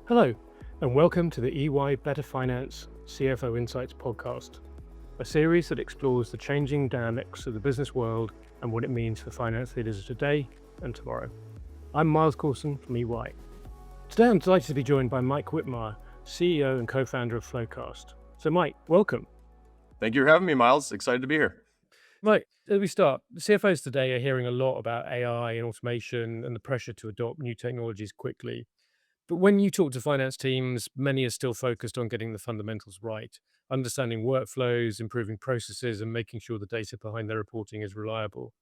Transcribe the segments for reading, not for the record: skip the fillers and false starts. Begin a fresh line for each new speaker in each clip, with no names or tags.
Hello, and welcome to the EY Better Finance CFO Insights podcast, a series that explores the changing dynamics of the business world and what it means for finance leaders of today and tomorrow. I'm Myles Corson from EY. Today I'm delighted to be joined by Mike Whitmire, CEO and co-founder of FloQast. So Mike, welcome.
Thank you for having me, Myles. Excited to be here.
Mike, as we start, CFOs today are hearing a lot about AI and automation and the pressure to adopt new technologies quickly. But when you talk to finance teams, many are still focused on getting the fundamentals right, understanding workflows, improving processes, and making sure the data behind their reporting is reliable.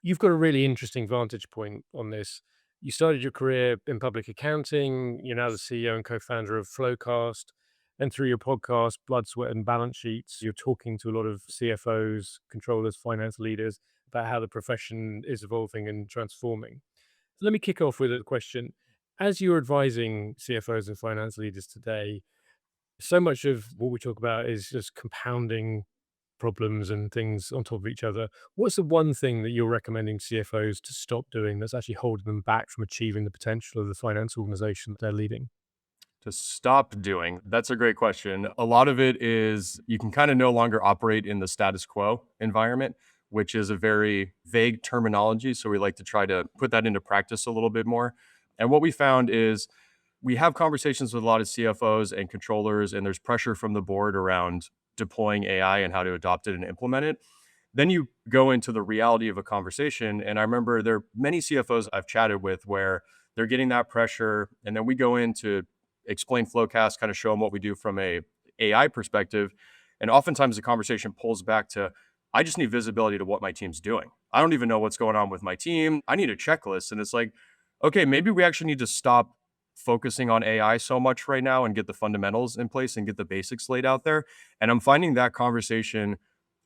You've got a really interesting vantage point on this. You started your career in public accounting. You're now the CEO and co-founder of FloQast. And through your podcast, Blood, Sweat, and Balance Sheets, you're talking to a lot of CFOs, controllers, finance leaders about how the profession is evolving and transforming. So let me kick off with a question. As you're advising CFOs and finance leaders today, so much of what we talk about is just compounding problems and things on top of each other. What's the one thing that you're recommending CFOs to stop doing that's actually holding them back from achieving the potential of the finance organization that they're leading?
To stop doing, that's a great question. A lot of it is you can kind of no longer operate in the status quo environment, which is a very vague terminology. So we like to try to put that into practice a little bit more. And what we found is we have conversations with a lot of CFOs and controllers, and there's pressure from the board around deploying AI and how to adopt it and implement it. Then you go into the reality of a conversation. And I remember there are many CFOs I've chatted with where they're getting that pressure. And then we go in to explain FloQast, kind of show them what we do from a AI perspective. And oftentimes the conversation pulls back to, I just need visibility to what my team's doing. I don't even know what's going on with my team. I need a checklist. And it's like, okay, maybe we actually need to stop focusing on AI so much right now and get the fundamentals in place and get the basics laid out there. And I'm finding that conversation,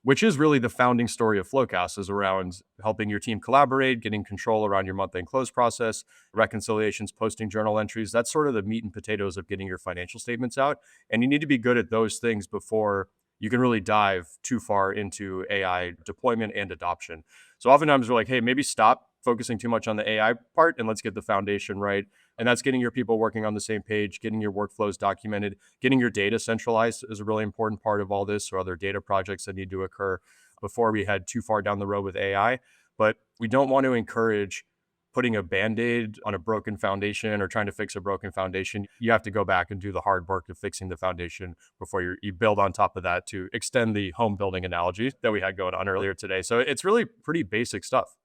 which is really the founding story of FloQast, is around helping your team collaborate, getting control around your month-end close process, reconciliations, posting journal entries. That's sort of the meat and potatoes of getting your financial statements out. And you need to be good at those things before you can really dive too far into AI deployment and adoption. So oftentimes we're like, hey, maybe stop focusing too much on the AI part and let's get the foundation right. And that's getting your people working on the same page, getting your workflows documented, getting your data centralized is a really important part of all this, or other data projects that need to occur before we head too far down the road with AI. But we don't want to encourage putting a Band-Aid on a broken foundation or trying to fix a broken foundation. You have to go back and do the hard work of fixing the foundation before you build on top of that, to extend the home building analogy that we had going on earlier today. So it's really pretty basic stuff.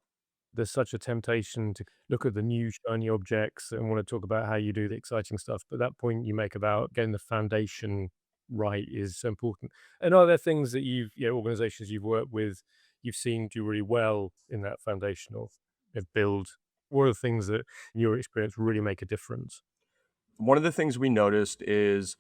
There's such a temptation to look at the new shiny objects and want to talk about how you do the exciting stuff. But that point you make about getting the foundation right is so important. And are there things that organizations you've worked with, you've seen do really well in that foundational build? What are the things that, in your experience, really make a difference?
One of the things we noticed is,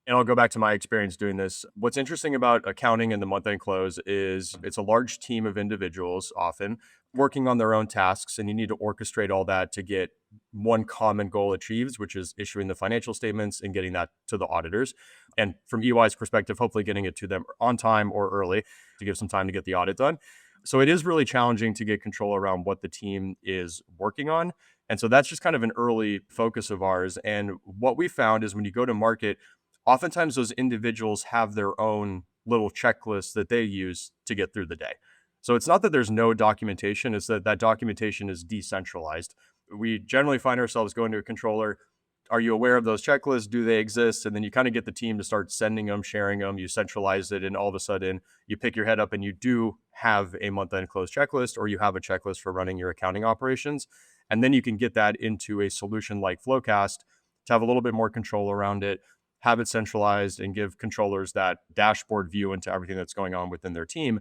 and I'll go back to my experience doing this. What's interesting about accounting and the month end close is it's a large team of individuals, often working on their own tasks, and you need to orchestrate all that to get one common goal achieved, which is issuing the financial statements and getting that to the auditors. And from EY's perspective, hopefully getting it to them on time or early to give some time to get the audit done. So it is really challenging to get control around what the team is working on. And so that's just kind of an early focus of ours. And what we found is when you go to market, oftentimes those individuals have their own little checklists that they use to get through the day. So it's not that there's no documentation, it's that that documentation is decentralized. We generally find ourselves going to a controller. Are you aware of those checklists? Do they exist? And then you kind of get the team to start sending them, sharing them, you centralize it, and all of a sudden you pick your head up and you do have a month-end close checklist, or you have a checklist for running your accounting operations. And then you can get that into a solution like FloQast to have a little bit more control around it, have it centralized, and give controllers that dashboard view into everything that's going on within their team.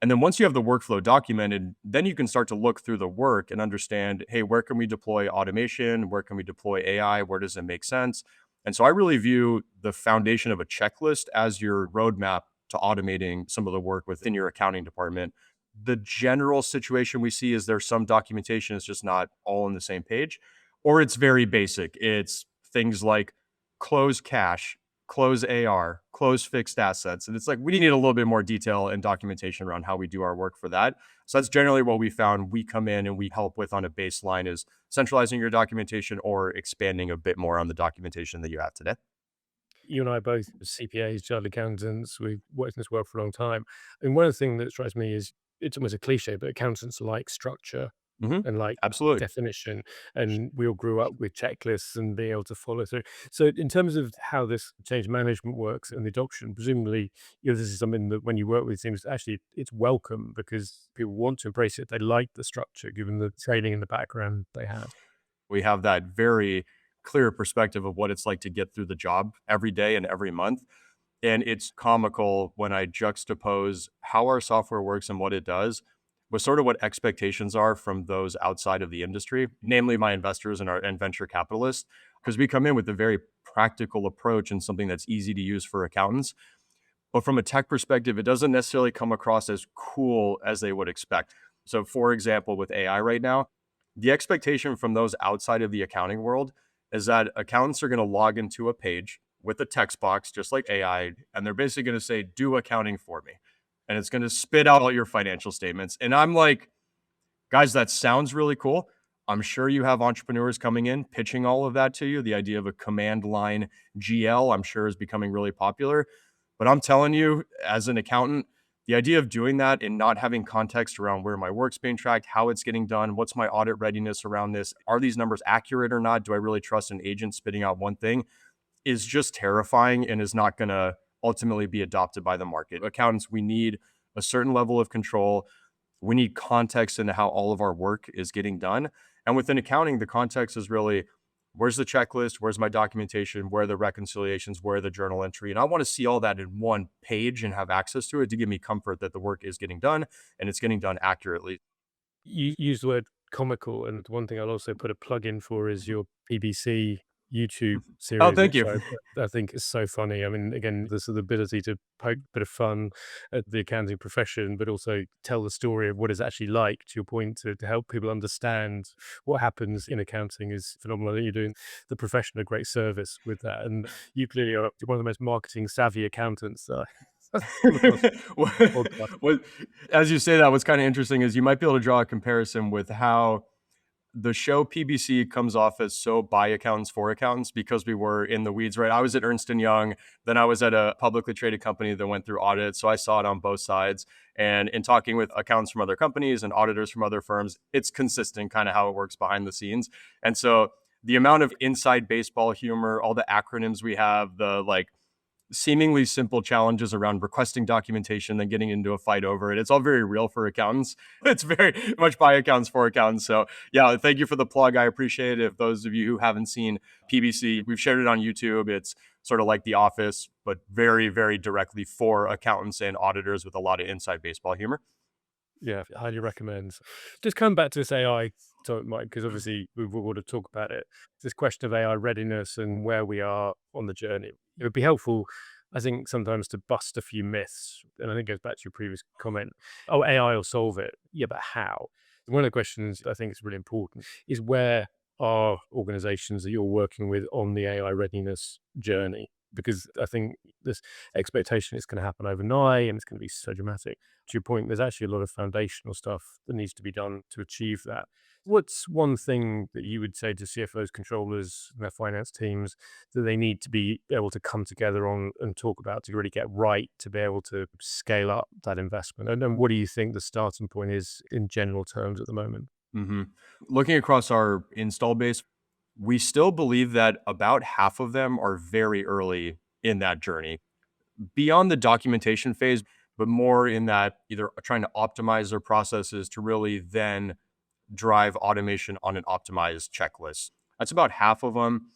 And then once you have the workflow documented, then you can start to look through the work and understand, hey, where can we deploy automation? Where can we deploy AI? Where does it make sense? And so I really view the foundation of a checklist as your roadmap to automating some of the work within your accounting department. The general situation we see is there's some documentation is just not all on the same page, or it's very basic. It's things like close cash close AR, close fixed assets. And it's like we need a little bit more detail and documentation around how we do our work for that. So that's generally what we found we come in and we help with on a baseline is centralizing your documentation or expanding a bit more on the documentation that you have today.
You and I are both CPAs, chartered accountants. We've worked in this world for a long time. And one of the things that strikes me is it's almost a cliche, but accountants like structure
Hmm.
and like
Absolutely.
definition. And we all grew up with checklists and being able to follow through. So, in terms of how this change management works and the adoption, presumably, this is something that when you work with teams, actually it's welcome because people want to embrace it. They like the structure given the training and the background they have.
We have that very clear perspective of what it's like to get through the job every day and every month. And it's comical when I juxtapose how our software works and what it does with sort of what expectations are from those outside of the industry, namely my investors and venture capitalists, because we come in with a very practical approach and something that's easy to use for accountants. But from a tech perspective, it doesn't necessarily come across as cool as they would expect. So, for example, with AI right now, the expectation from those outside of the accounting world is that accountants are going to log into a page with a text box, just like AI, and they're basically going to say, do accounting for me. And it's going to spit out all your financial statements. And I'm like, guys, that sounds really cool. I'm sure you have entrepreneurs coming in pitching all of that to you. The idea of a command line GL, I'm sure, is becoming really popular. But I'm telling you, as an accountant, the idea of doing that and not having context around where my work's being tracked, how it's getting done, what's my audit readiness around this, are these numbers accurate or not? Do I really trust an agent spitting out one thing? Is just terrifying and is not going to ultimately be adopted by the market. Accountants, we need a certain level of control. We need context into how all of our work is getting done. And within accounting, the context is really where's the checklist? Where's my documentation? Where are the reconciliations? Where are the journal entry? And I want to see all that in one page and have access to it to give me comfort that the work is getting done and it's getting done accurately.
You use the word comical, and one thing I'll also put a plug in for is your BBC YouTube
Oh,
series,
thank
which
you.
I think is so funny. I mean, again, the sort of ability to poke a bit of fun at the accounting profession, but also tell the story of what it's actually like, to your point, to help people understand what happens in accounting is phenomenal. You're doing the profession a great service with that. And you clearly are one of the most marketing savvy accountants I've come across
what,
on the podcast.
what, as you say that, what's kind of interesting is you might be able to draw a comparison with how the show PBC comes off as so by accountants for accountants because we were in the weeds, right? I was at Ernst and Young, then I was at a publicly traded company that went through audit, so I saw it on both sides. And in talking with accountants from other companies and auditors from other firms, it's consistent kind of how it works behind the scenes. And so the amount of inside baseball humor, all the acronyms we have, the like seemingly simple challenges around requesting documentation, then getting into a fight over it. It's all very real for accountants. It's very much by accountants for accountants. So yeah, thank you for the plug. I appreciate it. If those of you who haven't seen PBC, we've shared it on YouTube. It's sort of like The Office, but very, very directly for accountants and auditors with a lot of inside baseball humor.
Yeah, highly recommend. Just come back to this AI topic, Mike, because obviously we've all got to talk about it. This question of AI readiness and where we are on the journey. It would be helpful, I think, sometimes to bust a few myths. And I think it goes back to your previous comment. Oh, AI will solve it. Yeah, but how? One of the questions I think is really important is where are organizations that you're working with on the AI readiness journey? Because I think this expectation is going to happen overnight and it's going to be so dramatic. To your point, there's actually a lot of foundational stuff that needs to be done to achieve that. What's one thing that you would say to CFOs, controllers, and their finance teams that they need to be able to come together on and talk about to really get right to be able to scale up that investment? And then what do you think the starting point is in general terms at the moment?
Mm-hmm. Looking across our install base, we still believe that about half of them are very early in that journey, beyond the documentation phase, but more in that either trying to optimize their processes to really then drive automation on an optimized checklist. That's about half of them.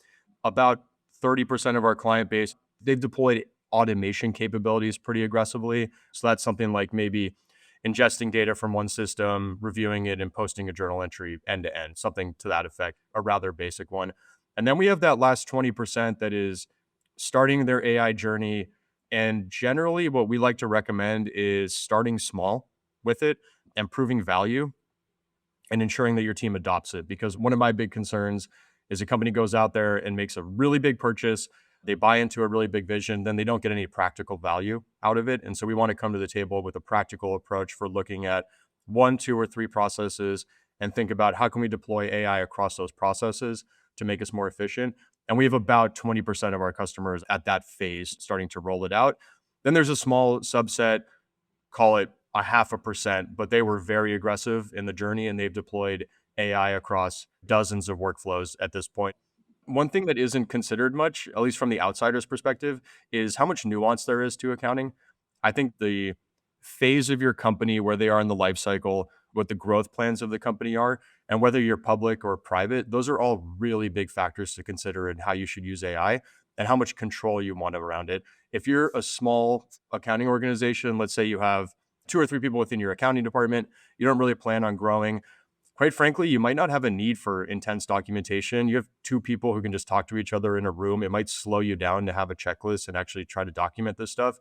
About 30% of our client base, they've deployed automation capabilities pretty aggressively. So that's something like maybe ingesting data from one system, reviewing it, and posting a journal entry end to end, something to that effect, a rather basic one. And then we have that last 20% that is starting their AI journey. And generally, what we like to recommend is starting small with it and proving value and ensuring that your team adopts it. Because one of my big concerns is a company goes out there and makes a really big purchase. They buy into a really big vision, then they don't get any practical value out of it. And so we want to come to the table with a practical approach for looking at one, two, or three processes and think about how can we deploy AI across those processes to make us more efficient. And we have about 20% of our customers at that phase starting to roll it out. Then there's a small subset, call it a 0.5%, but they were very aggressive in the journey and they've deployed AI across dozens of workflows at this point. One thing that isn't considered much, at least from the outsider's perspective, is how much nuance there is to accounting. I think the phase of your company, where they are in the life cycle, what the growth plans of the company are, and whether you're public or private, those are all really big factors to consider in how you should use AI and how much control you want around it. If you're a small accounting organization, let's say you have two or three people within your accounting department, you don't really plan on growing. Quite frankly, you might not have a need for intense documentation. You have two people who can just talk to each other in a room. It might slow you down to have a checklist and actually try to document this stuff.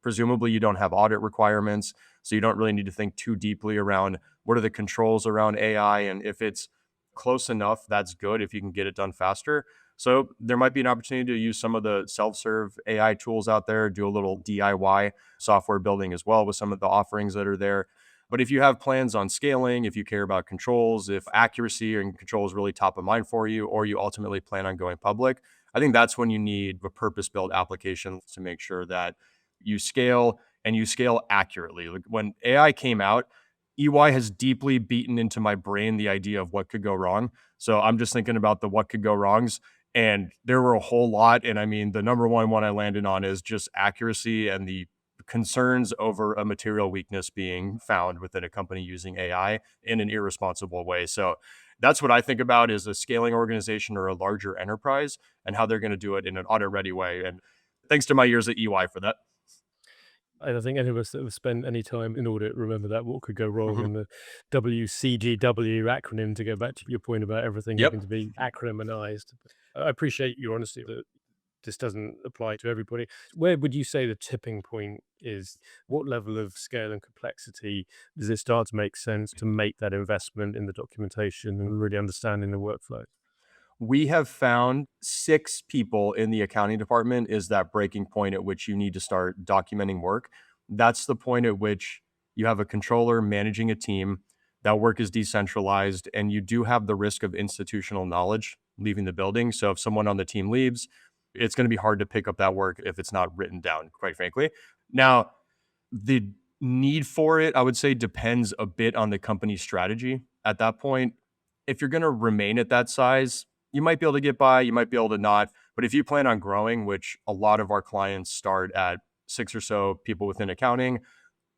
Presumably, you don't have audit requirements, so you don't really need to think too deeply around what are the controls around AI. And if it's close enough, that's good if you can get it done faster. So there might be an opportunity to use some of the self-serve AI tools out there, do a little DIY software building as well with some of the offerings that are there. But if you have plans on scaling, if you care about controls, if accuracy and control is really top of mind for you, or you ultimately plan on going public, I think that's when you need a purpose-built application to make sure that you scale and you scale accurately. Like when AI came out, EY has deeply beaten into my brain the idea of what could go wrong. So I'm just thinking about the what could go wrongs. And there were a whole lot. And I mean, the number one I landed on is just accuracy and the concerns over a material weakness being found within a company using AI in an irresponsible way. So that's what I think about is a scaling organization or a larger enterprise and how they're going to do it in an audit ready way. And thanks to my years at EY for that.
I don't think any of us that have spent any time in audit remember that what could go wrong
Mhm.
and the WCGW acronym, to go back to your point about everything
Yep.
having to be acronymized. I appreciate your honesty that this doesn't apply to everybody. Where would you say the tipping point is? What level of scale and complexity does it start to make sense to make that investment in the documentation and really understanding the workflow?
We have found 6 people in the accounting department is that breaking point at which you need to start documenting work. That's the point at which you have a controller managing a team. That work is decentralized, and you do have the risk of institutional knowledge leaving the building. So if someone on the team leaves, it's going to be hard to pick up that work if it's not written down, quite frankly. Now, the need for it, I would say, depends a bit on the company's strategy at that point. If you're going to remain at that size, you might be able to get by, you might be able to not. But if you plan on growing, which a lot of our clients start at 6 or so people within accounting,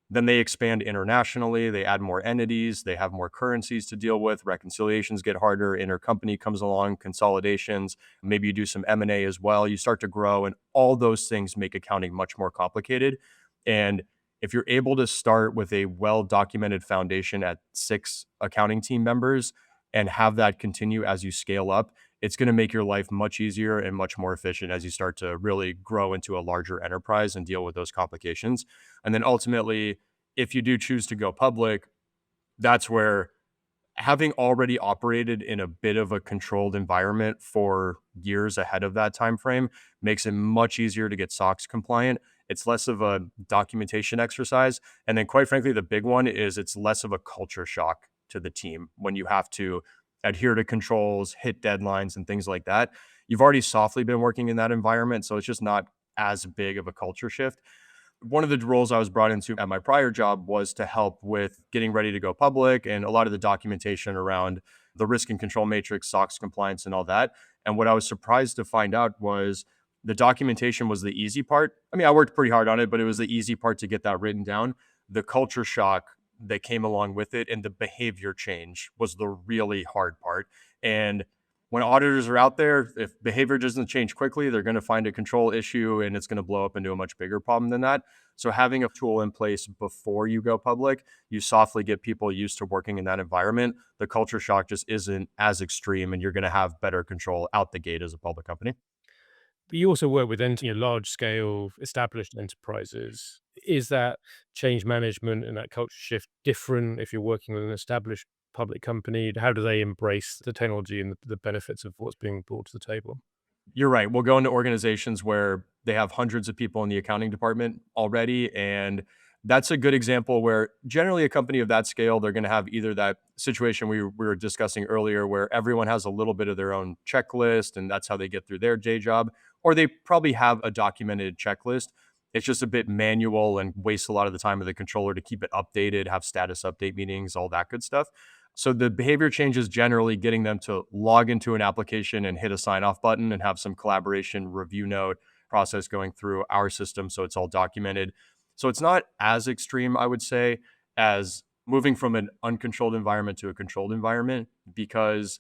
then they expand internationally, they add more entities, they have more currencies to deal with, reconciliations get harder, intercompany comes along, consolidations, maybe you do some M&A as well. You start to grow and all those things make accounting much more complicated. And if you're able to start with a well-documented foundation at 6 accounting team members and have that continue as you scale up, it's going to make your life much easier and much more efficient as you start to really grow into a larger enterprise and deal with those complications. And then ultimately, if you do choose to go public, that's where having already operated in a bit of a controlled environment for years ahead of that time frame makes it much easier to get SOX compliant. It's less of a documentation exercise. And then quite frankly, the big one is it's less of a culture shock to the team when you have to adhere to controls, hit deadlines and things like that. You've already softly been working in that environment, so it's just not as big of a culture shift. One of the roles I was brought into at my prior job was to help with getting ready to go public and a lot of the documentation around the risk and control matrix, SOX compliance, and all that. And what I was surprised to find out was the documentation was the easy part. I mean, I worked pretty hard on it, but it was the easy part to get that written down. The culture shock that came along with it and the behavior change was the really hard part. And when auditors are out there, if behavior doesn't change quickly, they're going to find a control issue and it's going to blow up into a much bigger problem than that. So having a tool in place before you go public, you softly get people used to working in that environment. The culture shock just isn't as extreme and you're going to have better control out the gate as a public company.
But you also work with large scale established enterprises. Is that change management and that culture shift different if you're working with an established public company? How do they embrace the technology and the benefits of what's being brought to the table?
You're right. We'll go into organizations where they have hundreds of people in the accounting department already. And that's a good example where generally a company of that scale, they're going to have either that situation we were discussing earlier where everyone has a little bit of their own checklist and that's how they get through their day job, or they probably have a documented checklist. It's just a bit manual and wastes a lot of the time of the controller to keep it updated, have status update meetings, all that good stuff. So the behavior change is generally getting them to log into an application and hit a sign off button and have some collaboration review note process going through our system. So it's all documented. So it's not as extreme, I would say, as moving from an uncontrolled environment to a controlled environment because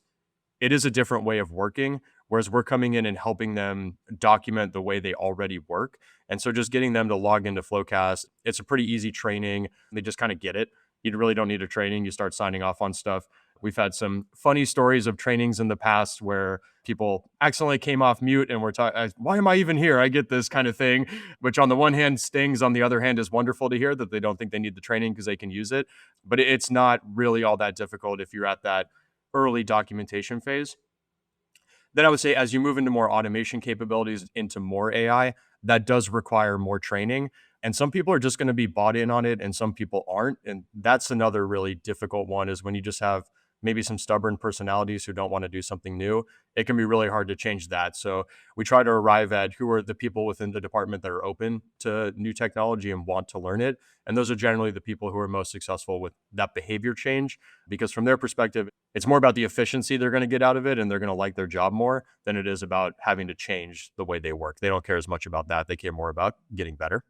it is a different way of working. Whereas we're coming in and helping them document the way they already work. And so just getting them to log into FloQast, it's a pretty easy training. They just kind of get it. You really don't need a training. You start signing off on stuff. We've had some funny stories of trainings in the past where people accidentally came off mute and were talking, why am I even here? I get this kind of thing, which on the one hand stings. On the other hand is wonderful to hear that they don't think they need the training because they can use it. But it's not really all that difficult if you're at that early documentation phase. Then I would say as you move into more automation capabilities, into more AI, that does require more training. And some people are just going to be bought in on it and some people aren't. And that's another really difficult one is when you just have maybe some stubborn personalities who don't want to do something new, it can be really hard to change that. So we try to arrive at who are the people within the department that are open to new technology and want to learn it. And those are generally the people who are most successful with that behavior change, because from their perspective, it's more about the efficiency they're going to get out of it and they're going to like their job more than it is about having to change the way they work. They don't care as much about that. They care more about getting better.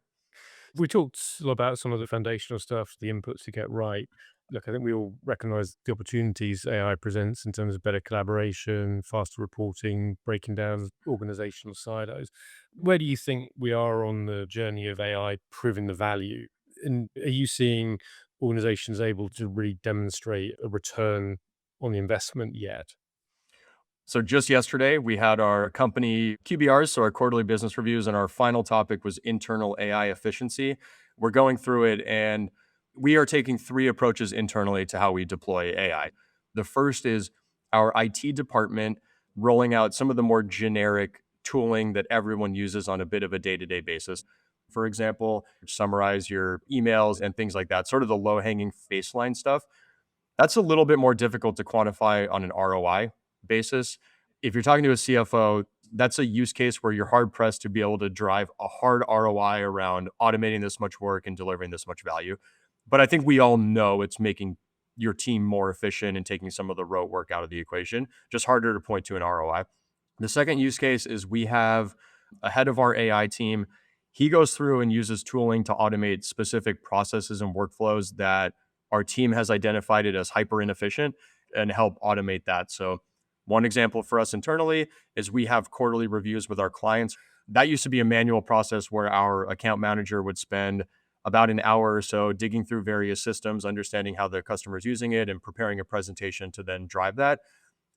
We talked a lot about some of the foundational stuff, the inputs to get right. Look, I think we all recognize the opportunities AI presents in terms of better collaboration, faster reporting, breaking down organizational silos. Where do you think we are on the journey of AI proving the value? And are you seeing organizations able to really demonstrate a return on the investment yet?
So just yesterday, we had our company QBRs, so our quarterly business reviews, and our final topic was internal AI efficiency. We're going through it, and we are taking three approaches internally to how we deploy AI. The first is our IT department rolling out some of the more generic tooling that everyone uses on a bit of a day-to-day basis. For example, summarize your emails and things like that, sort of the low-hanging baseline stuff. That's a little bit more difficult to quantify on an ROI basis. If you're talking to a CFO, that's a use case where you're hard pressed to be able to drive a hard ROI around automating this much work and delivering this much value. But I think we all know it's making your team more efficient and taking some of the rote work out of the equation, just harder to point to an ROI. The second use case is we have a head of our AI team. He goes through and uses tooling to automate specific processes and workflows that our team has identified it as hyper inefficient and help automate that. So, one example for us internally is we have quarterly reviews with our clients. That used to be a manual process where our account manager would spend about an hour or so digging through various systems, understanding how the customer's using it, and preparing a presentation to then drive that.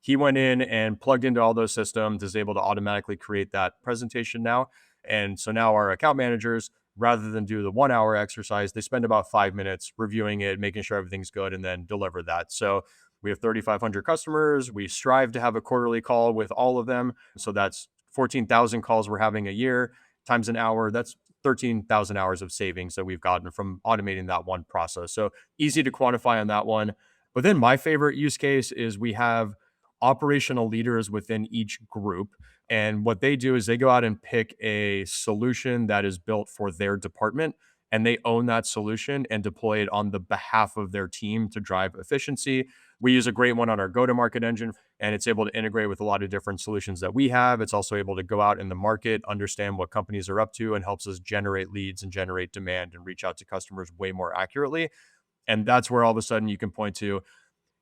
He went in and plugged into all those systems, is able to automatically create that presentation now. And so now our account managers, rather than do the 1 hour exercise, they spend about 5 minutes reviewing it, making sure everything's good, and then deliver that. So we have 3,500 customers. We strive to have a quarterly call with all of them. So that's 14,000 calls we're having a year times an hour. That's 13,000 hours of savings that we've gotten from automating that one process. So easy to quantify on that one. But then my favorite use case is we have operational leaders within each group. And what they do is they go out and pick a solution that is built for their department and they own that solution and deploy it on the behalf of their team to drive efficiency. We use a great one on our go to market engine, and it's able to integrate with a lot of different solutions that we have. It's also able to go out in the market, understand what companies are up to, and helps us generate leads and generate demand and reach out to customers way more accurately. And that's where all of a sudden you can point to,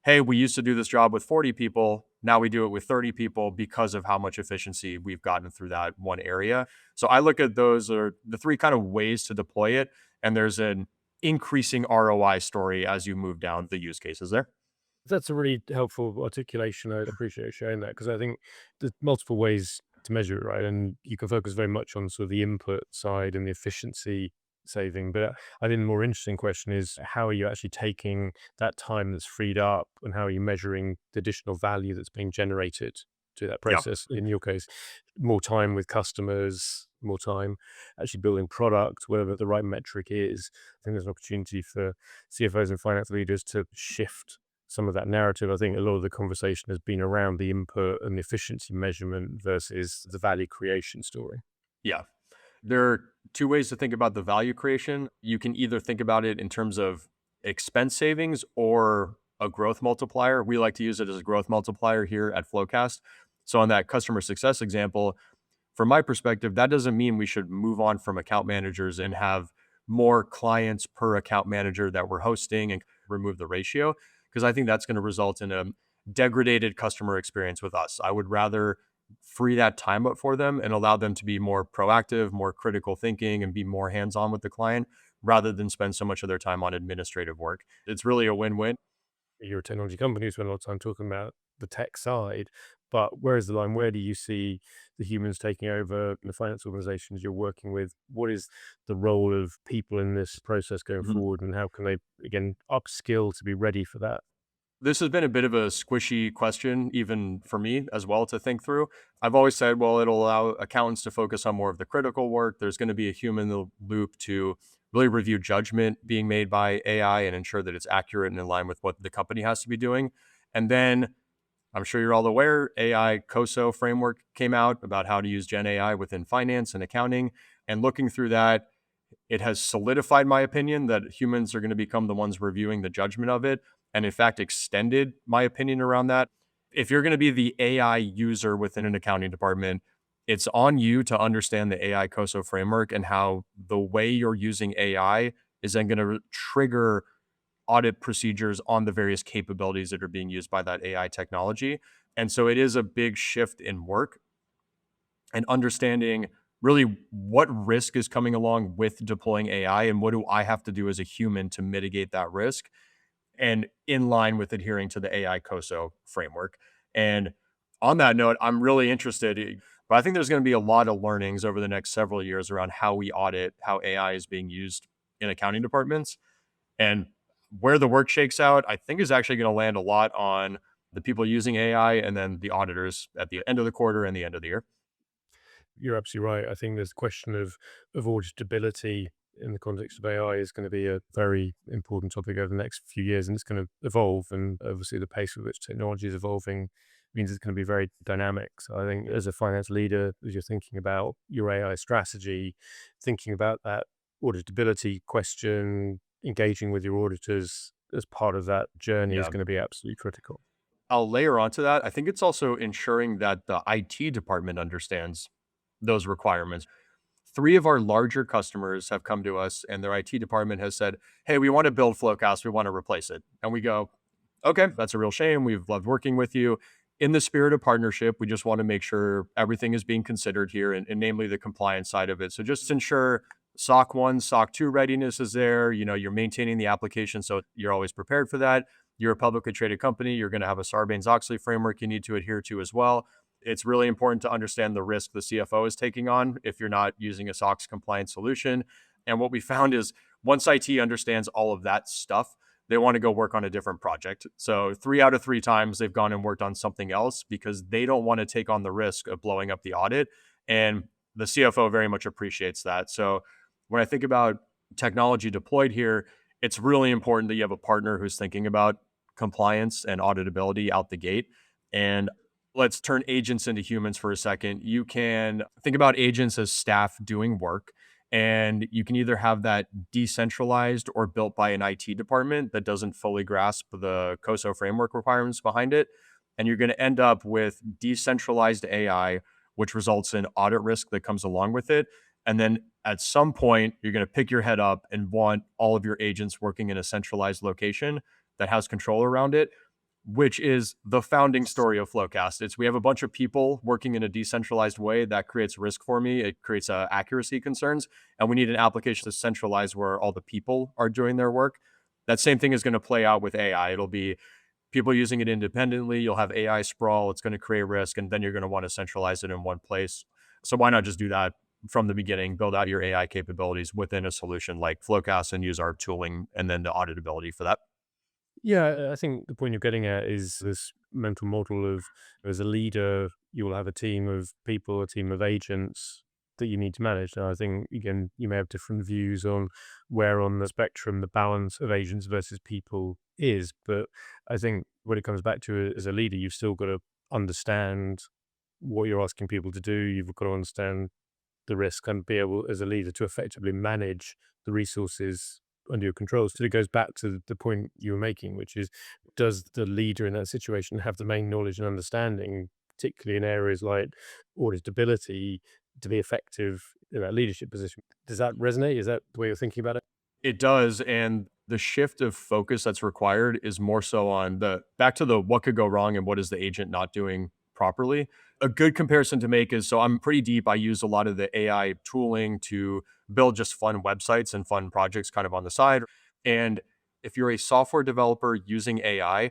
hey, we used to do this job with 40 people. Now we do it with 30 people because of how much efficiency we've gotten through that one area. So I look at those are the three kind of ways to deploy it. And there's an increasing ROI story as you move down the use cases there.
That's a really helpful articulation. I appreciate you sharing that because I think there's multiple ways to measure it, right? And you can focus very much on sort of the input side and the efficiency saving. But I think the more interesting question is how are you actually taking that time that's freed up and how are you measuring the additional value that's being generated? to that
Yeah.
process. In your case, more time with customers, more time actually building product, whatever the right metric is. I think there's an opportunity for CFOs and finance leaders to shift some of that narrative. I think a lot of the conversation has been around the input and the efficiency measurement versus the value creation story.
Yeah. There are two ways to think about the value creation. You can either think about it in terms of expense savings or a growth multiplier. We like to use it as a growth multiplier here at FloQast. So, on that customer success example, from my perspective, that doesn't mean we should move on from account managers and have more clients per account manager that we're hosting and remove the ratio, because I think that's going to result in a degraded customer experience with us. I would rather free that time up for them and allow them to be more proactive, more critical thinking, and be more hands on with the client rather than spend so much of their time on administrative work. It's really a win win.
You're a technology company, you spend a lot of time talking about the tech side, but where is the line? Where do you see the humans taking over the finance organizations you're working with? What is the role of people in this process going forward, and how can they, again, upskill to be ready for that?
This has been a bit of a squishy question, even for me as well, to think through. I've always said, well, it'll allow accountants to focus on more of the critical work. There's going to be a human in the loop to really review judgment being made by AI and ensure that it's accurate and in line with what the company has to be doing. And then I'm sure you're all aware, AI COSO framework came out about how to use Gen AI within finance and accounting. And looking through that, it has solidified my opinion that humans are going to become the ones reviewing the judgment of it, and in fact extended my opinion around that. If you're going to be the AI user within an accounting department, it's on you to understand the AI COSO framework and how the way you're using AI is then going to trigger audit procedures on the various capabilities that are being used by that AI technology. And so it is a big shift in work and understanding really what risk is coming along with deploying AI and what do I have to do as a human to mitigate that risk and in line with adhering to the AI COSO framework. And on that note, I'm really interested, but I think there's going to be a lot of learnings over the next several years around how we audit, how AI is being used in accounting departments. And where the work shakes out, I think is actually going to land a lot on the people using AI and then the auditors at the end of the quarter and the end of the year.
You're absolutely right. I think there's a question of auditability in the context of AI is going to be a very important topic over the next few years, and it's going to evolve. And obviously, the pace with which technology is evolving means it's going to be very dynamic. So I think as a finance leader, as you're thinking about your AI strategy, thinking about that auditability question, engaging with your auditors as part of that journey is
Yeah.
going to be absolutely critical.
I'll layer onto that. I think it's also ensuring that the IT department understands those requirements. Three of our larger customers have come to us and their IT department has said, hey, we want to build FloQast. We want to replace it. And we go, okay, that's a real shame. We've loved working with you. In the spirit of partnership, we just want to make sure everything is being considered here and namely the compliance side of it. So just ensure SOC 1, SOC 2 readiness is there. You know, you're maintaining the application so you're always prepared for that. You're a publicly traded company. You're going to have a Sarbanes-Oxley framework you need to adhere to as well. It's really important to understand the risk the CFO is taking on if you're not using a SOX compliant solution. And what we found is once IT understands all of that stuff, they want to go work on a different project. So 3 out of 3 times they've gone and worked on something else because they don't want to take on the risk of blowing up the audit. And the CFO very much appreciates that. So when I think about technology deployed here, it's really important that you have a partner who's thinking about compliance and auditability out the gate. And let's turn agents into humans for a second. You can think about agents as staff doing work, and you can either have that decentralized or built by an IT department that doesn't fully grasp the COSO framework requirements behind it. And you're going to end up with decentralized AI, which results in audit risk that comes along with it. And then at some point, you're going to pick your head up and want all of your agents working in a centralized location that has control around it, which is the founding story of FloQast. It's we have a bunch of people working in a decentralized way that creates risk for me. It creates accuracy concerns, and we need an application to centralize where all the people are doing their work. That same thing is going to play out with AI. It'll be people using it independently. You'll have AI sprawl. It's going to create risk, and then you're going to want to centralize it in one place. So why not just do that from the beginning? Build out your AI capabilities within a solution like FloQast and use our tooling and then the auditability for that.
Yeah, I think the point you're getting at is this mental model of, as a leader, you will have a team of people, a team of agents that you need to manage. And I think, again, you may have different views on where on the spectrum the balance of agents versus people is. But I think when it comes back to it, as a leader, you've still got to understand what you're asking people to do. You've got to understand the risk and be able, as a leader, to effectively manage the resources under your control. So it goes back to the point you were making, which is, does the leader in that situation have the main knowledge and understanding, particularly in areas like auditability, to be effective in that leadership position? Does that resonate? Is that the way you're thinking about it?
It does, and the shift of focus that's required is more so on the back to the what could go wrong and what is the agent not doing properly. A good comparison to make is, so I'm pretty deep. I use a lot of the AI tooling to build just fun websites and fun projects kind of on the side. And if you're a software developer using AI,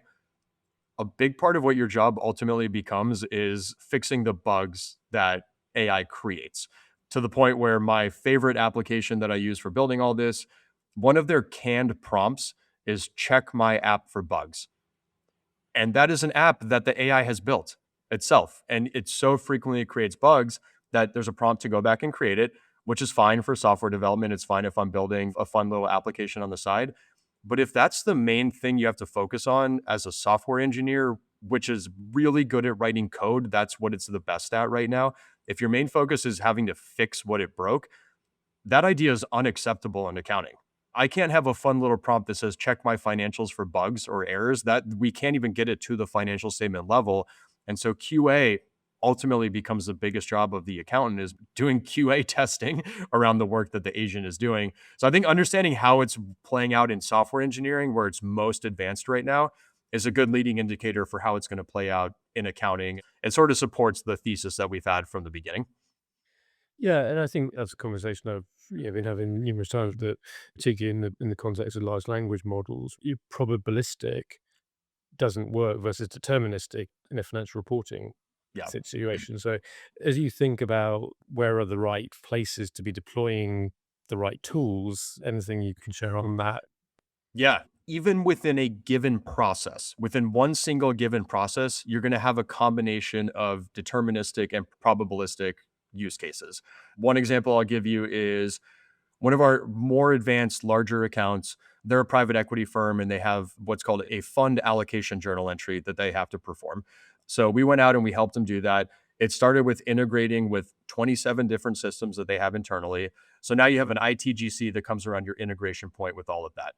a big part of what your job ultimately becomes is fixing the bugs that AI creates, to the point where my favorite application that I use for building all this, one of their canned prompts is check my app for bugs. And that is an app that the AI has built itself. And it so frequently creates bugs that there's a prompt to go back and create it, which is fine for software development. It's fine if I'm building a fun little application on the side. But if that's the main thing you have to focus on as a software engineer, which is really good at writing code, that's what it's the best at right now. If your main focus is having to fix what it broke, that idea is unacceptable in accounting. I can't have a fun little prompt that says check my financials for bugs or errors. That we can't even get it to the financial statement level. And so QA ultimately becomes the biggest job of the accountant, is doing QA testing around the work that the agent is doing. So I think understanding how it's playing out in software engineering, where it's most advanced right now, is a good leading indicator for how it's going to play out in accounting. It sort of supports the thesis that we've had from the beginning.
Yeah, and I think that's a conversation I've been having numerous times. That, particularly in the context of large language models, you probabilistic doesn't work versus deterministic in a financial reporting
Yeah.
situation. So, as you think about where are the right places to be deploying the right tools, anything you can share on that?
Yeah. Even within a given process, within one single given process, you're going to have a combination of deterministic and probabilistic use cases. One example I'll give you is one of our more advanced, larger accounts. They're a private equity firm and they have what's called a fund allocation journal entry that they have to perform. So we went out and we helped them do that. It started with integrating with 27 different systems that they have internally. So now you have an ITGC that comes around your integration point with all of that.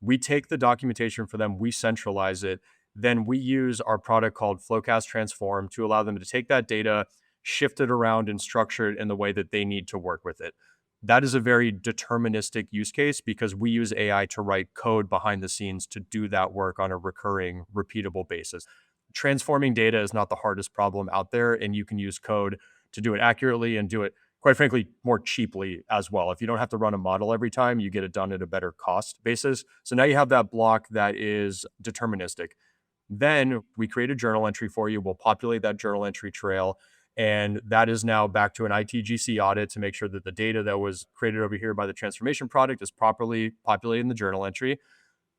We take the documentation for them, we centralize it. Then we use our product called FloQast Transform to allow them to take that data, shift it around, and structure it in the way that they need to work with it. That is a very deterministic use case because we use AI to write code behind the scenes to do that work on a recurring, repeatable basis. Transforming data is not the hardest problem out there, and you can use code to do it accurately and do it, quite frankly, more cheaply as well. If you don't have to run a model every time, you get it done at a better cost basis. So now you have that block that is deterministic. Then we create a journal entry for you. We'll populate that journal entry trail. And that is now back to an ITGC audit to make sure that the data that was created over here by the transformation product is properly populated in the journal entry.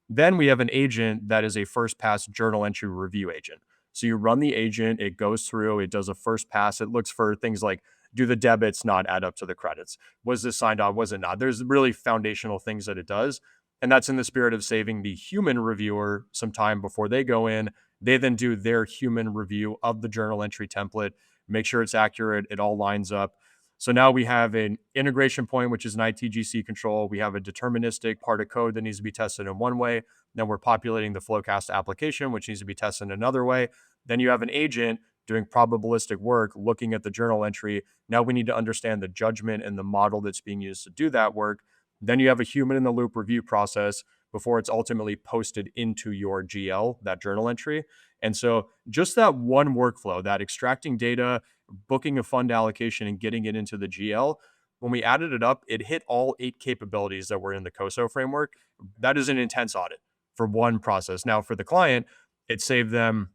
Then we have an agent that is a first pass journal entry review agent. So you run the agent, it goes through, it does a first pass, it looks for things like, do the debits not add up to the credits? Was this signed on? Was it not? There's really foundational things that it does. And that's in the spirit of saving the human reviewer some time before they go in. They then do their human review of the journal entry template, make sure it's accurate, it all lines up. So now we have an integration point, which is an ITGC control. We have a deterministic part of code that needs to be tested in one way. Then we're populating the FloQast application, which needs to be tested in another way. Then you have an agent doing probabilistic work, looking at the journal entry. Now we need to understand the judgment and the model that's being used to do that work. Then you have a human in the loop review process before it's ultimately posted into your GL, that journal entry. And so just that one workflow, that extracting data, booking a fund allocation and getting it into the GL, when we added it up, it hit all 8 capabilities that were in the COSO framework. That is an intense audit for one process. Now for the client, it saved them,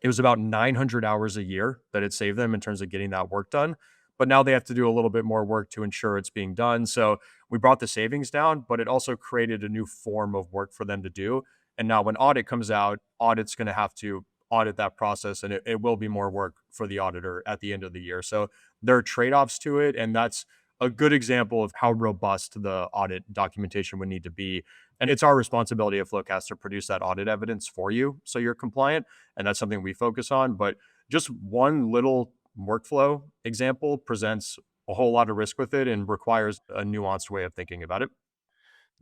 it was about 900 hours a year that it saved them in terms of getting that work done. But now they have to do a little bit more work to ensure it's being done. So we brought the savings down, but it also created a new form of work for them to do. And now when audit comes out, audit's going to have to audit that process, and it will be more work for the auditor at the end of the year. So there are trade-offs to it, and that's a good example of how robust the audit documentation would need to be. And it's our responsibility at FloQast to produce that audit evidence for you so you're compliant. And that's something we focus on. But just one little workflow example presents a whole lot of risk with it and requires a nuanced way of thinking about it.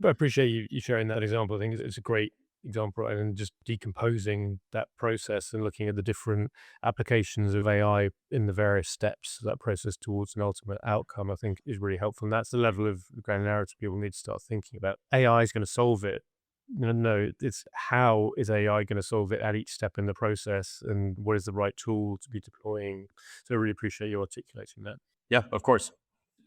But I appreciate you sharing that example. I think it's a great example, right? And just decomposing that process and looking at the different applications of AI in the various steps of that process towards an ultimate outcome, I think is really helpful. And that's the level of granularity people need to start thinking about. AI is going to solve it. No, it's how is AI going to solve it at each step in the process, and what is the right tool to be deploying? So I really appreciate you articulating that.
Yeah, of course.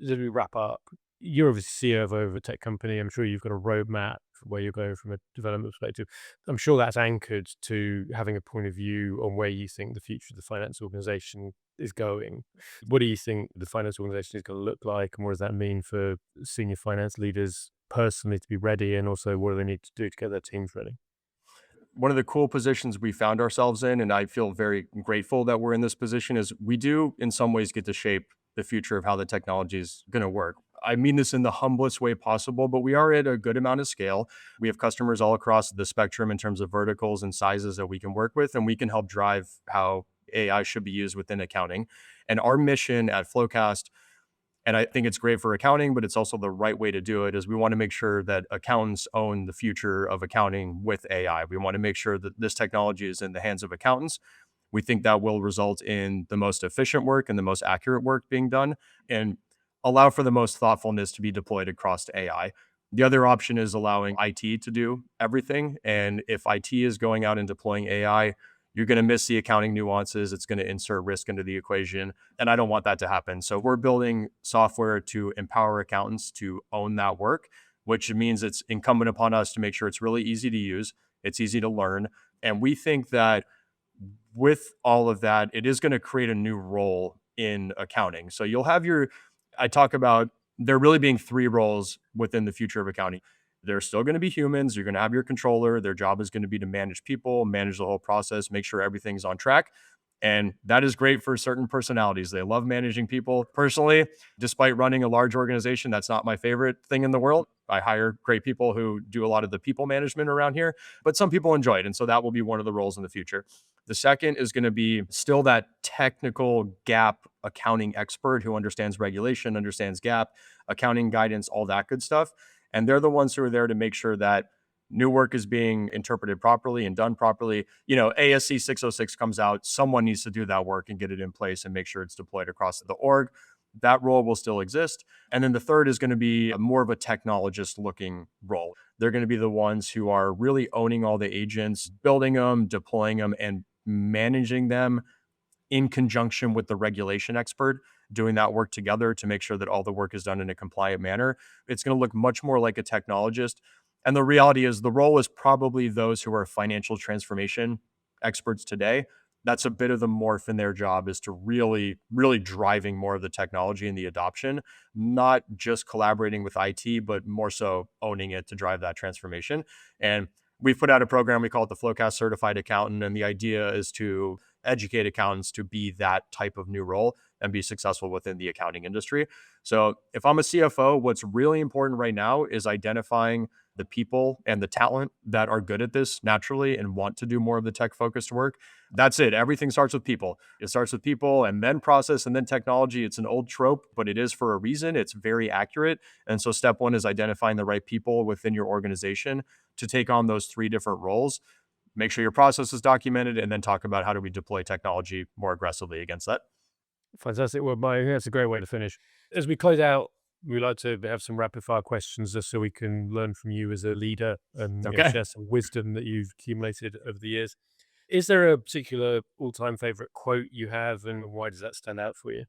As we wrap up, you're obviously CFO of a tech company. I'm sure you've got a roadmap for where you're going from a development perspective. I'm sure that's anchored to having a point of view on where you think the future of the finance organization is going. What do you think the finance organization is going to look like, and what does that mean for senior finance leaders personally to be ready, and also what do they need to do to get their teams ready?
One of the cool positions we found ourselves in, and I feel very grateful that we're in this position, is we do in some ways get to shape the future of how the technology is going to work. I mean this in the humblest way possible, but we are at a good amount of scale. We have customers all across the spectrum in terms of verticals and sizes that we can work with, and we can help drive how AI should be used within accounting. And our mission at FloQast, and I think it's great for accounting, but it's also the right way to do it, is we want to make sure that accountants own the future of accounting with AI. We want to make sure that this technology is in the hands of accountants. We think that will result in the most efficient work and the most accurate work being done, and allow for the most thoughtfulness to be deployed across AI. The other option is allowing IT to do everything. And if IT is going out and deploying AI, you're going to miss the accounting nuances. It's going to insert risk into the equation. And I don't want that to happen. So we're building software to empower accountants to own that work, which means it's incumbent upon us to make sure it's really easy to use, it's easy to learn. And we think that with all of that, it is going to create a new role in accounting. So you'll have I talk about there really being three roles within the future of accounting. There's still going to be humans. You're going to have your controller. Their job is going to be to manage people, manage the whole process, make sure everything's on track. And that is great for certain personalities. They love managing people. Personally, despite running a large organization, that's not my favorite thing in the world. I hire great people who do a lot of the people management around here, but some people enjoy it. And so that will be one of the roles in the future. The second is going to be still that technical gap accounting expert who understands regulation, understands gap, accounting guidance, all that good stuff. And they're the ones who are there to make sure that new work is being interpreted properly and done properly. ASC 606 comes out, someone needs to do that work and get it in place and make sure it's deployed across the org. That role will still exist. And then the third is going to be more of a technologist looking role. They're going to be the ones who are really owning all the agents, building them, deploying them, and managing them in conjunction with the regulation expert, doing that work together to make sure that all the work is done in a compliant manner. It's going to look much more like a technologist. And the reality is the role is probably those who are financial transformation experts today. That's a bit of the morph in their job, is to really, really driving more of the technology and the adoption, not just collaborating with IT, but more so owning it to drive that transformation. And we've put out a program, we call it the FloQast Certified Accountant. And the idea is to educate accountants to be that type of new role and be successful within the accounting industry. So if I'm a CFO, what's really important right now is identifying the people and the talent that are good at this naturally and want to do more of the tech focused work. That's it. Everything starts with people. It starts with people and then process and then technology. It's an old trope, but it is for a reason. It's very accurate. And so step one is identifying the right people within your organization to take on those three different roles. Make sure your process is documented, and then talk about how do we deploy technology more aggressively against that.
Fantastic. Well, Mike, I think that's a great way to finish. As we close out, we like to have some rapid fire questions just so we can learn from you as a leader and
Okay.
share some wisdom that you've accumulated over the years. Is there a particular all-time favorite quote you have, and why does that stand out for you?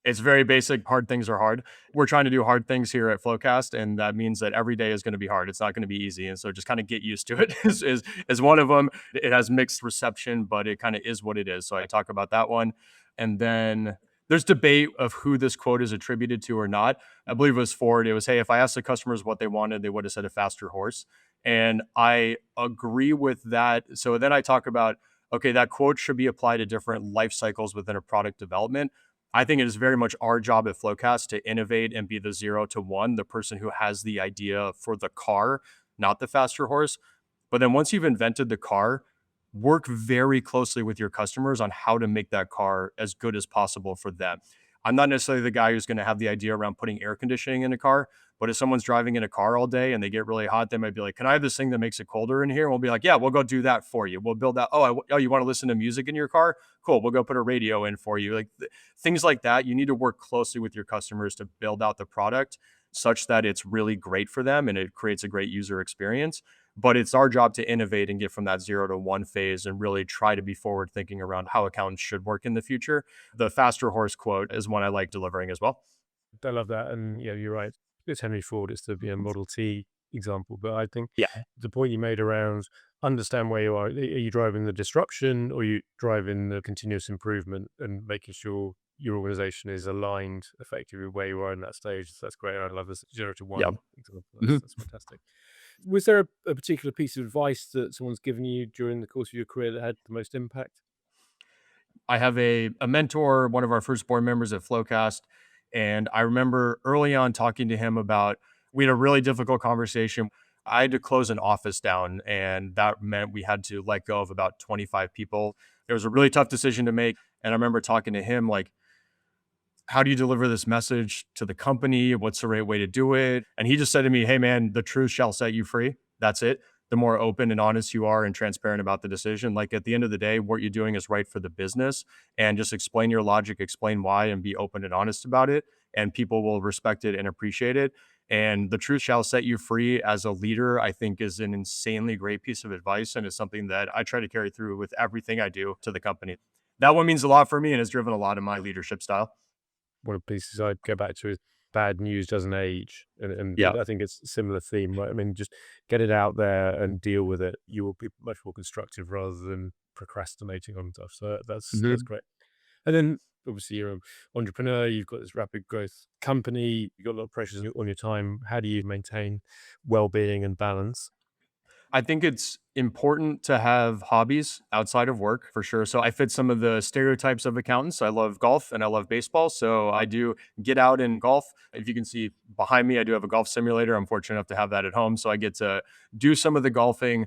It's very basic. Hard things are hard. We're trying to do hard things here at FloQast, and that means that every day is going to be hard. It's not going to be easy. And so just kind of get used to it is one of them. It has mixed reception, but it kind of is what it is. So I talk about that one. And then there's debate of who this quote is attributed to or not. I believe it was Ford. It was, hey, if I asked the customers what they wanted, they would have said a faster horse. And I agree with that. So then I talk about, okay, that quote should be applied to different life cycles within a product development. I think it is very much our job at FloQast to innovate and be the 0 to 1, the person who has the idea for the car, not the faster horse. But then once you've invented the car, work very closely with your customers on how to make that car as good as possible for them. I'm not necessarily the guy who's going to have the idea around putting air conditioning in a car, but if someone's driving in a car all day and they get really hot, they might be like, "Can I have this thing that makes it colder in here?" And we'll be like, "Yeah, we'll go do that for you. We'll build that. Oh, you want to listen to music in your car? Cool. We'll go put a radio in for you." Like things like that. You need to work closely with your customers to build out the product such that it's really great for them and it creates a great user experience. But it's our job to innovate and get from that 0 to 1 phase and really try to be forward thinking around how accountants should work in the future. The faster horse quote is one I like delivering as well.
I love that. And yeah, you're right. It's Henry Ford. It's the Model T example. But I think
Yeah.
the point you made around understand where you are. Are you driving the disruption or are you driving the continuous improvement and making sure your organization is aligned effectively with where you are in that stage? So that's great. I love this 0 to 1
Yeah.
example.
Mhm.
That's fantastic. Was there a particular piece of advice that someone's given you during the course of your career that had the most impact?
I have a mentor, one of our first board members at FloQast. And I remember early on talking to him about, we had a really difficult conversation. I had to close an office down, and that meant we had to let go of about 25 people. It was a really tough decision to make. And I remember talking to him like, how do you deliver this message to the company? What's the right way to do it? And he just said to me, "Hey, man, the truth shall set you free. That's it. The more open and honest you are and transparent about the decision, like at the end of the day, what you're doing is right for the business. And just explain your logic, explain why, and be open and honest about it. And people will respect it and appreciate it. And the truth shall set you free as a leader, I think is an insanely great piece of advice. And it's something that I try to carry through with everything I do to the company. That one means a lot for me and has driven a lot of my leadership style.
One of the pieces I'd go back to is bad news doesn't age.
Yeah.
And I think it's a similar theme, right? I mean, just get it out there and deal with it. You will be much more constructive rather than procrastinating on stuff. So that's
Mhm.
great. And then obviously you're an entrepreneur, you've got this rapid growth company, you've got a lot of pressures on your time. How do you maintain well-being and balance?
I think it's important to have hobbies outside of work for sure. So I fit some of the stereotypes of accountants. I love golf and I love baseball. So I do get out and golf. If you can see behind me, I do have a golf simulator. I'm fortunate enough to have that at home. So I get to do some of the golfing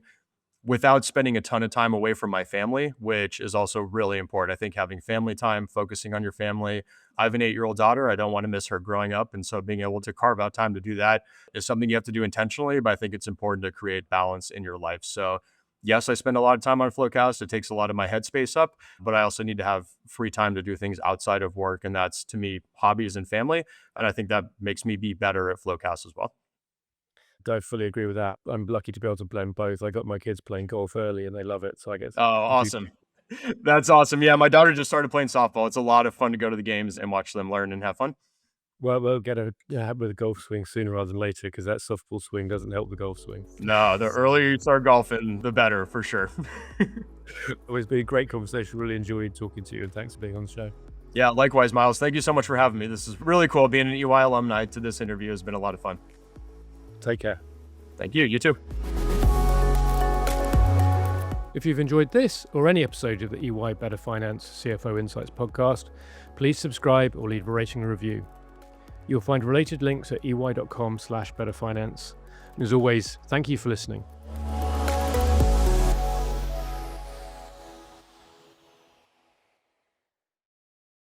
without spending a ton of time away from my family, which is also really important. I think having family time, focusing on your family. I have an 8-year-old daughter. I don't want to miss her growing up. And so being able to carve out time to do that is something you have to do intentionally, but I think it's important to create balance in your life. So yes, I spend a lot of time on FloQast. It takes a lot of my headspace up, but I also need to have free time to do things outside of work. And that's to me, hobbies and family. And I think that makes me be better at FloQast as well.
I fully agree with that. I'm lucky to be able to blend both. I got my kids playing golf early and they love it. So I get
Oh,
to do.
awesome. That's awesome. Yeah, my daughter just started playing softball. It's a lot of fun to go to the games and watch them learn and have fun.
Well, we'll get a with a golf swing sooner rather than later because that softball swing doesn't help the golf swing.
No, the earlier you start golfing, the better for sure.
Always been a great conversation. Really enjoyed talking to you, and thanks for being on the show.
Yeah, likewise, Miles. Thank you so much for having me. This is really cool. Being an EY alumni to this interview has been a lot of fun.
Take care.
Thank you. You too.
If you've enjoyed this or any episode of the EY Better Finance CFO Insights podcast, please subscribe or leave a rating and review. You'll find related links at ey.com/betterfinance. And as always, thank you for listening.